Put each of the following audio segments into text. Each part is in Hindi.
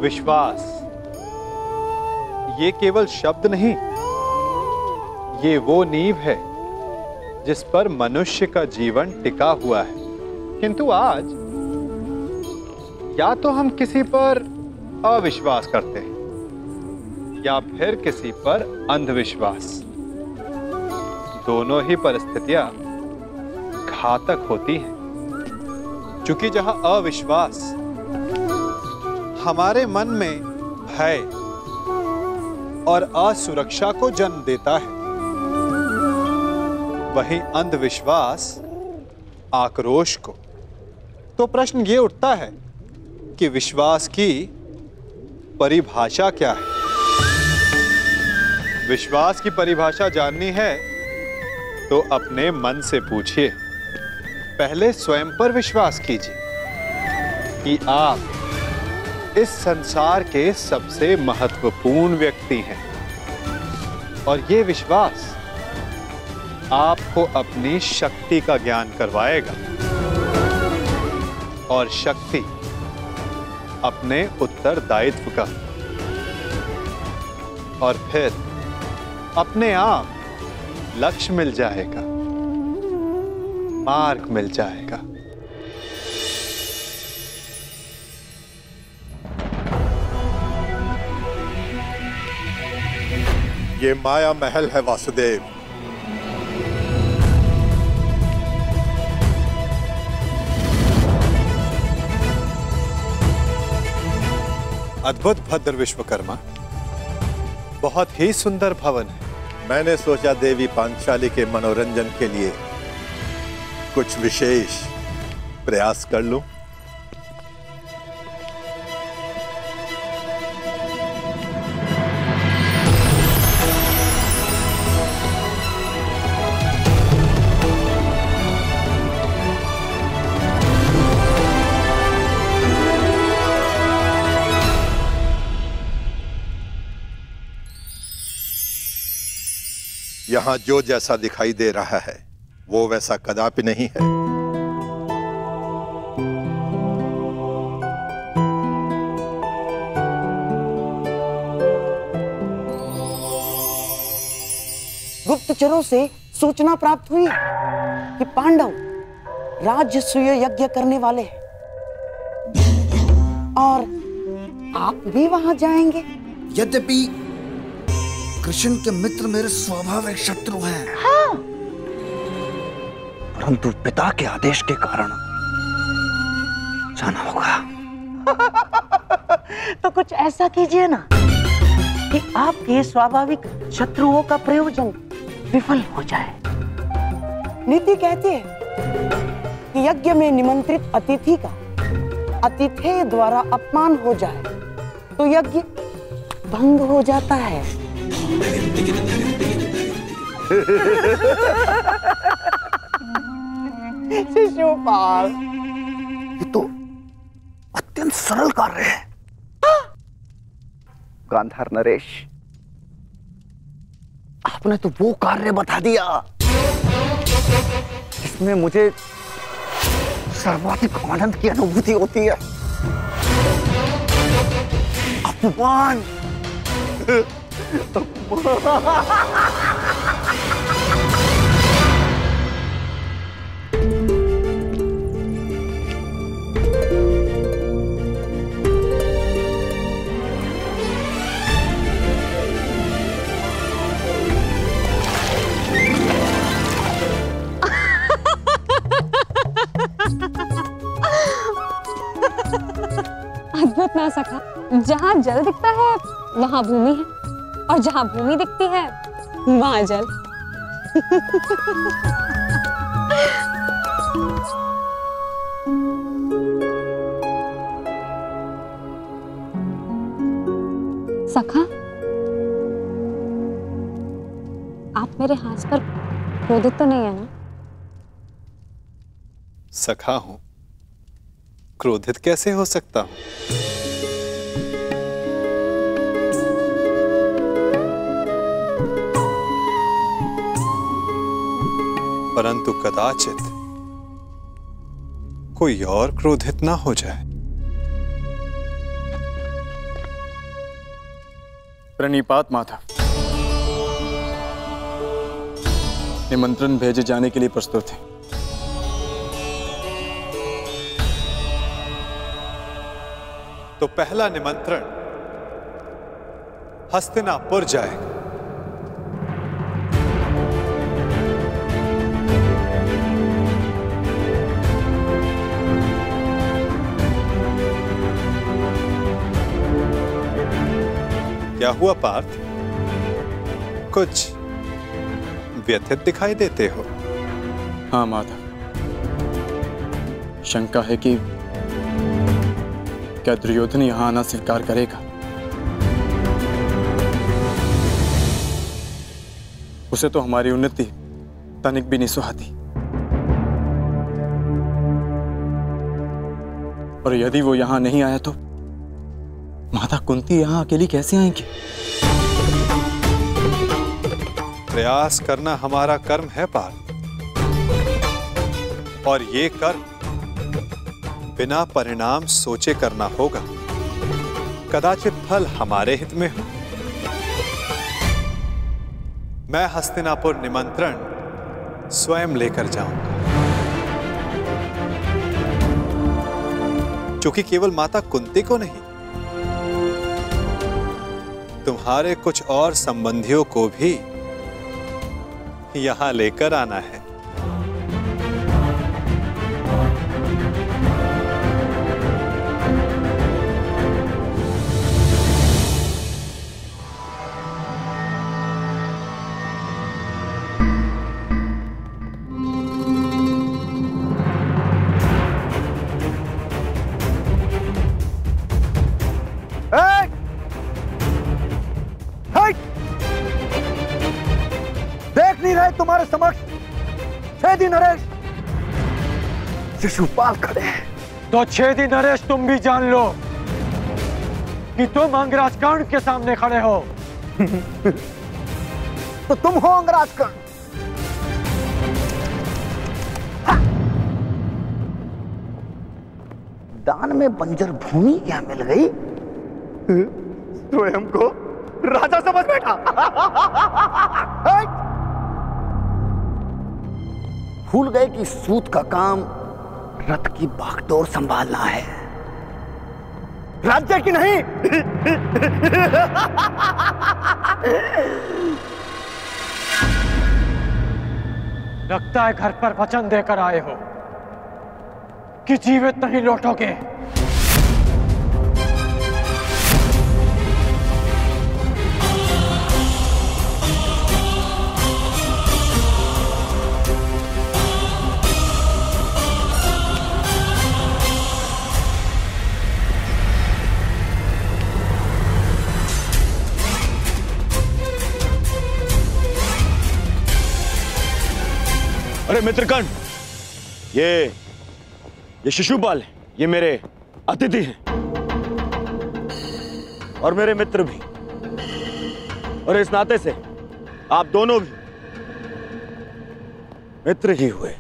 विश्वास ये केवल शब्द नहीं, ये वो नींव है जिस पर मनुष्य का जीवन टिका हुआ है। किंतु आज या तो हम किसी पर अविश्वास करते हैं या फिर किसी पर अंधविश्वास। दोनों ही परिस्थितियां घातक होती हैं, क्योंकि जहां अविश्वास हमारे मन में भय और असुरक्षा को जन्म देता है, वहीं अंधविश्वास आक्रोश को। तो प्रश्न ये उठता है कि विश्वास की परिभाषा क्या है? विश्वास की परिभाषा जाननी है तो अपने मन से पूछिए। पहले स्वयं पर विश्वास कीजिए कि आप इस संसार के सबसे महत्वपूर्ण व्यक्ति हैं, और ये विश्वास आपको अपनी शक्ति का ज्ञान करवाएगा और शक्ति अपने उत्तरदायित्व का, और फिर अपने आप लक्ष्य मिल जाएगा, मार्ग मिल जाएगा। ये माया महल है वासुदेव। अद्भुत भद्र विश्वकर्मा, बहुत ही सुंदर भवन है। मैंने सोचा देवी पांचाली के मनोरंजन के लिए कुछ विशेष प्रयास कर लूं। यहां जो जैसा दिखाई दे रहा है वो वैसा कदापि नहीं है। गुप्तचरों से सूचना प्राप्त हुई कि पांडव राजसूय यज्ञ करने वाले हैं और आप भी वहां जाएंगे। यद्यपि कृष्ण के मित्र मेरे स्वाभाविक शत्रु हैं, हाँ। परंतु पिता के आदेश के कारण जाना होगा। तो कुछ ऐसा कीजिए ना कि आपके स्वाभाविक शत्रुओं का प्रयोजन विफल हो जाए। नीति कहती है कि यज्ञ में निमंत्रित अतिथि का अतिथेय द्वारा अपमान हो जाए तो यज्ञ भंग हो जाता है। शिशुपाल, ये तो अत्यंत सरल कार्य है। गांधार नरेश, आपने तो वो कार्य बता दिया जिसमें मुझे सर्वाधिक आनंद की अनुभूति होती है। अपमान। अद्भुत ना सका। जहाँ जल दिखता है वहाँ भूमि है, और जहाँ भूमि दिखती है वहाँ जल। सखा, आप मेरे हाथ पर क्रोधित तो नहीं है ना? सखा हूं, क्रोधित कैसे हो सकता हूं? परंतु कदाचित कोई और क्रोधित ना हो जाए। प्रणिपात माता। निमंत्रण भेजे जाने के लिए प्रस्तुत है। तो पहला निमंत्रण हस्तिनापुर जाएगा। क्या हुआ पार्थ? कुछ व्यथित दिखाई देते हो। हाँ माता, शंका है कि क्या दुर्योधन यहां आना स्वीकार करेगा। उसे तो हमारी उन्नति तनिक भी नहीं सुहाती, और यदि वो यहां नहीं आया तो माता कुंती यहां अकेली कैसे आएंगी? प्रयास करना हमारा कर्म है पार्थ, और ये कर्म बिना परिणाम सोचे करना होगा। कदाचित फल हमारे हित में हो। मैं हस्तिनापुर निमंत्रण स्वयं लेकर जाऊंगा, क्योंकि केवल माता कुंती को नहीं, तुम्हारे कुछ और संबंधियों को भी यहां लेकर आना है। देख नहीं रहे तुम्हारे समक्ष छेदी नरेश शिशुपाल खड़े हैं। तो छेदी नरेश, तुम भी जान लो कि तुम अंगराज कर्ण के सामने खड़े हो। तो तुम हो अंगराज कर्ण। दान में बंजर भूमि क्या मिल गई? स्वयं को राजा समझ बैठा। भूल गए कि सूत का काम रथ की बागडोर संभालना है, राज्य की नहीं। लगता है घर पर वचन देकर आए हो कि जीवित नहीं लौटोगे। अरे मित्रकर्ण, ये शिशुपाल है, ये मेरे अतिथि हैं और मेरे मित्र भी, और इस नाते से आप दोनों भी मित्र ही हुए।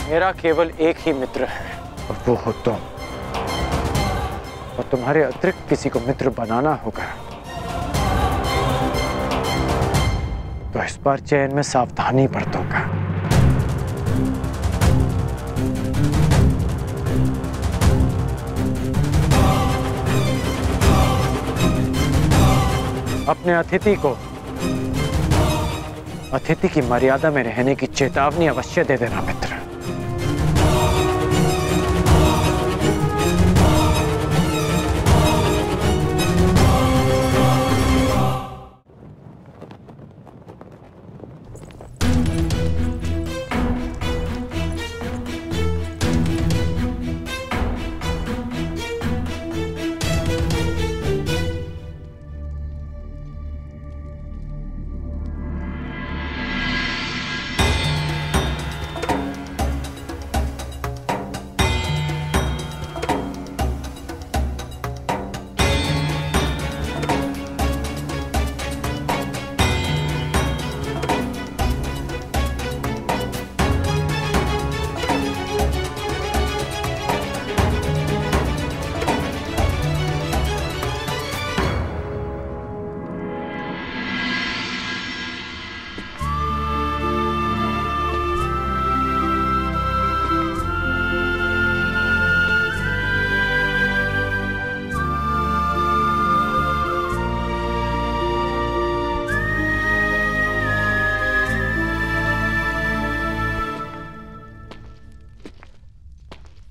मेरा केवल एक ही मित्र है, और वो हो तुम। और तुम्हारे अतिरिक्त किसी को मित्र बनाना होगा तो इस बार चयन में सावधानी बरतूंगा। अपने अतिथि की मर्यादा में रहने की चेतावनी अवश्य दे देना मित्र।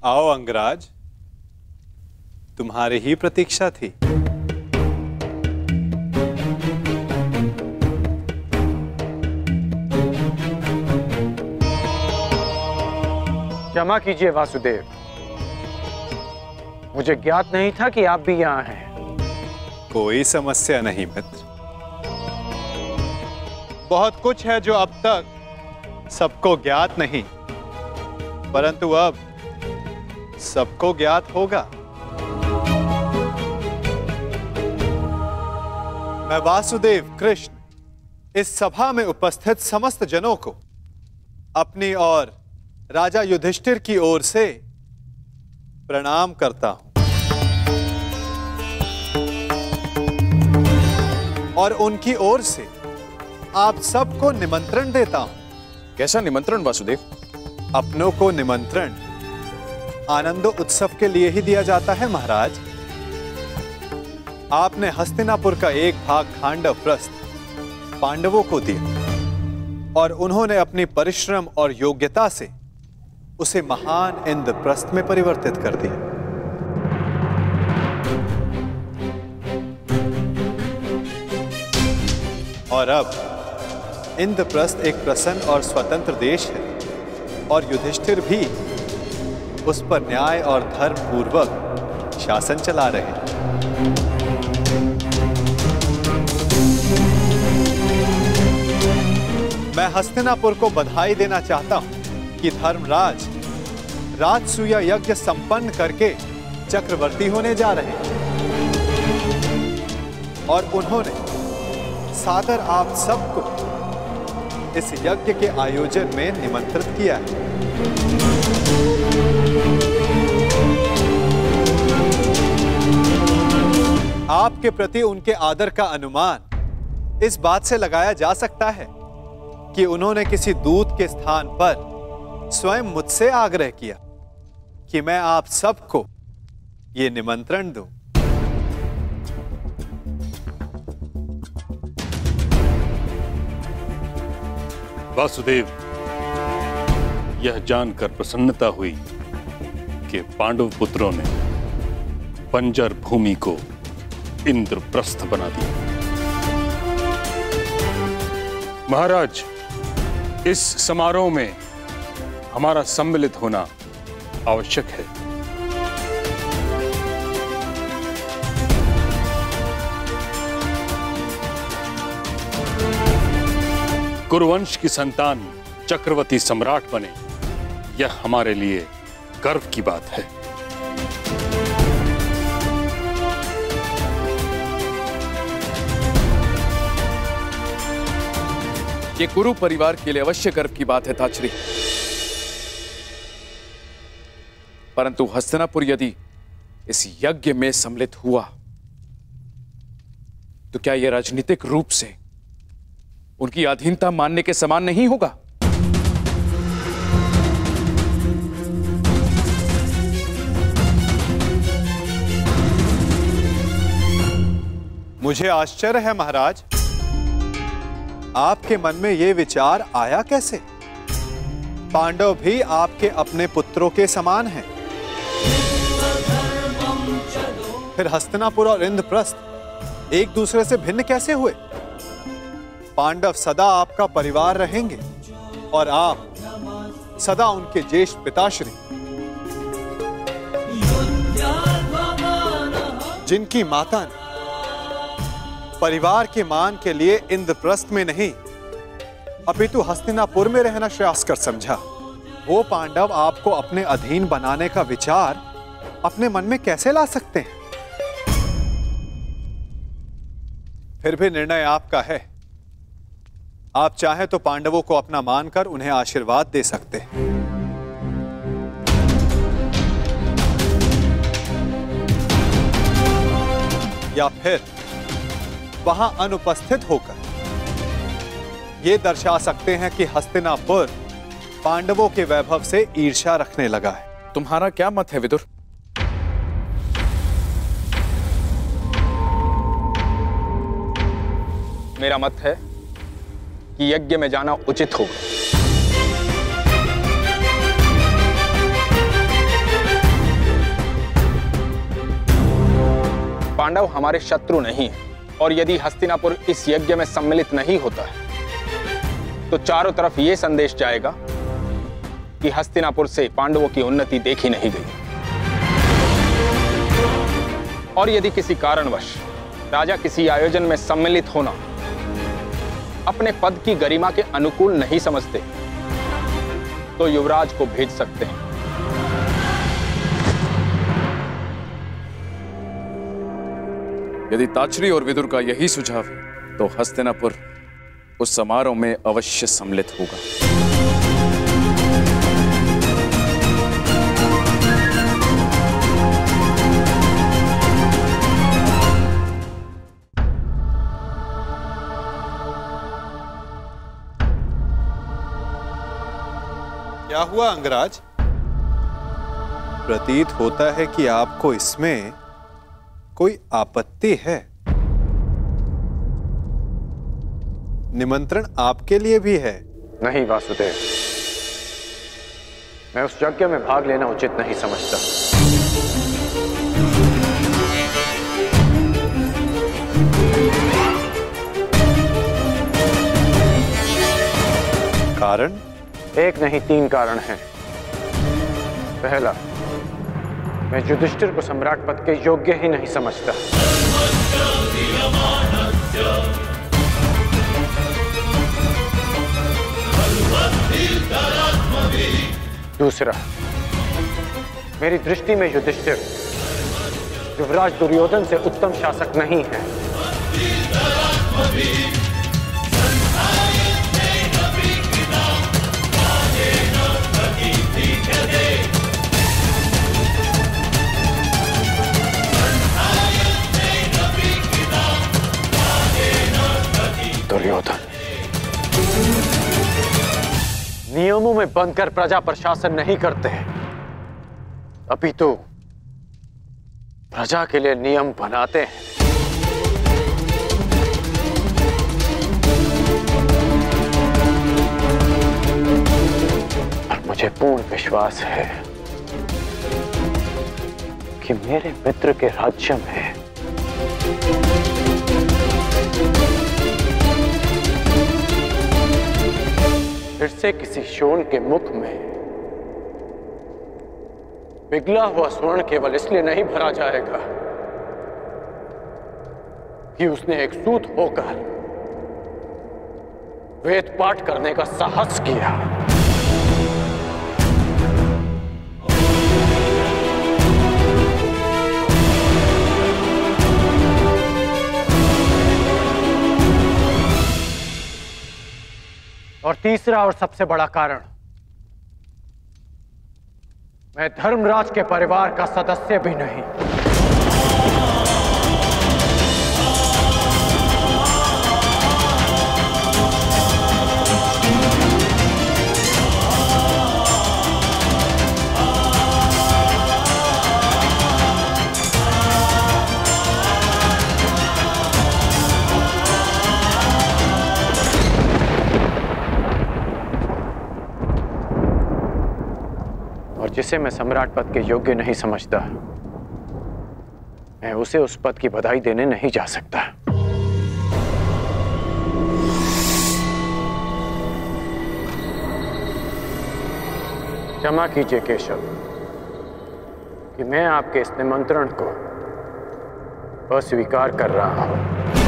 आओ अंगराज, तुम्हारी ही प्रतीक्षा थी। क्षमा कीजिए वासुदेव, मुझे ज्ञात नहीं था कि आप भी यहाँ हैं। कोई समस्या नहीं मित्र। बहुत कुछ है जो अब तक सबको ज्ञात नहीं, परंतु अब सबको ज्ञात होगा। मैं वासुदेव कृष्ण इस सभा में उपस्थित समस्त जनों को अपनी और राजा युधिष्ठिर की ओर से प्रणाम करता हूं और उनकी ओर से आप सबको निमंत्रण देता हूं। कैसा निमंत्रण वासुदेव? अपनों को निमंत्रण आनंदो उत्सव के लिए ही दिया जाता है महाराज। आपने हस्तिनापुर का एक भाग खांडव प्रस्थ पांडवों को दिया और उन्होंने अपनी परिश्रम और योग्यता से उसे महान इंद्रप्रस्थ में परिवर्तित कर दिया। और अब इंद्रप्रस्थ एक प्रसन्न और स्वतंत्र देश है और युधिष्ठिर भी उस पर न्याय और धर्म पूर्वक शासन चला रहे हैं। मैं हस्तिनापुर को बधाई देना चाहता हूं कि धर्मराज राजसूय यज्ञ संपन्न करके चक्रवर्ती होने जा रहे हैं और उन्होंने सादर आप सबको इस यज्ञ के आयोजन में निमंत्रित किया है। आपके प्रति उनके आदर का अनुमान इस बात से लगाया जा सकता है कि उन्होंने किसी दूत के स्थान पर स्वयं मुझसे आग्रह किया कि मैं आप सबको ये निमंत्रण दूं। वासुदेव, यह जानकर प्रसन्नता हुई कि पांडव पुत्रों ने बंजर भूमि को इंद्रप्रस्थ बना दिया। महाराज, इस समारोह में हमारा सम्मिलित होना आवश्यक है। कुरुवंश की संतान चक्रवर्ती सम्राट बने, यह हमारे लिए गर्व की बात है। ये कुरु परिवार के लिए अवश्य गर्व की बात है ताचरी, परंतु हस्तिनापुर यदि इस यज्ञ में सम्मिलित हुआ तो क्या यह राजनीतिक रूप से उनकी अधीनता मानने के समान नहीं होगा? मुझे आश्चर्य है महाराज, आपके मन में यह विचार आया कैसे? पांडव भी आपके अपने पुत्रों के समान हैं। फिर हस्तिनापुर और इंद्रप्रस्थ एक दूसरे से भिन्न कैसे हुए? पांडव सदा आपका परिवार रहेंगे और आप सदा उनके ज्येष्ठ पिताश्री, जिनकी माता ने परिवार के मान के लिए इंद्रप्रस्थ में नहीं अपितु हस्तिनापुर में रहना श्रेयस्कर समझा, वो पांडव आपको अपने अधीन बनाने का विचार अपने मन में कैसे ला सकते हैं? फिर भी निर्णय आपका है। आप चाहे तो पांडवों को अपना मानकर उन्हें आशीर्वाद दे सकते हैं, या फिर वहां अनुपस्थित होकर यह दर्शा सकते हैं कि हस्तिनापुर पांडवों के वैभव से ईर्ष्या रखने लगा है। तुम्हारा क्या मत है विदुर? मेरा मत है कि यज्ञ में जाना उचित होगा। पांडव हमारे शत्रु नहीं है, और यदि हस्तिनापुर इस यज्ञ में सम्मिलित नहीं होता है तो चारों तरफ यह संदेश जाएगा कि हस्तिनापुर से पांडवों की उन्नति देखी नहीं गई। और यदि किसी कारणवश राजा किसी आयोजन में सम्मिलित होना अपने पद की गरिमा के अनुकूल नहीं समझते तो युवराज को भेज सकते हैं। यदि ताचरी और विदुर का यही सुझाव है तो हस्तिनापुर उस समारोह में अवश्य सम्मिलित होगा। क्या हुआ अंगराज? प्रतीत होता है कि आपको इसमें कोई आपत्ति है। निमंत्रण आपके लिए भी है। नहीं वासुदेव, मैं उस यज्ञ में भाग लेना उचित नहीं समझता। कारण? एक नहीं, 3 कारण हैं। पहला, मैं युधिष्ठिर को सम्राट पद के योग्य ही नहीं समझता। दूसरा, मेरी दृष्टि में युधिष्ठिर युवराज दुर्योधन से उत्तम शासक नहीं है। दुर्योधन नियमों में बंधकर प्रजा पर शासन नहीं करते, अपितु प्रजा के लिए नियम बनाते हैं। और मुझे पूर्ण विश्वास है कि मेरे मित्र के राज्य में फिर से किसी शोण के मुख में पिघला हुआ स्वर्ण केवल इसलिए नहीं भरा जाएगा कि उसने एक सूत होकर वेद पाठ करने का साहस किया। और तीसरा और सबसे बड़ा कारण, मैं धर्मराज के परिवार का सदस्य भी नहीं। जिसे मैं सम्राट पद के योग्य नहीं समझता, मैं उसे उस पद की बधाई देने नहीं जा सकता। क्षमा कीजिए केशव कि मैं आपके इस निमंत्रण को अस्वीकार कर रहा हूं।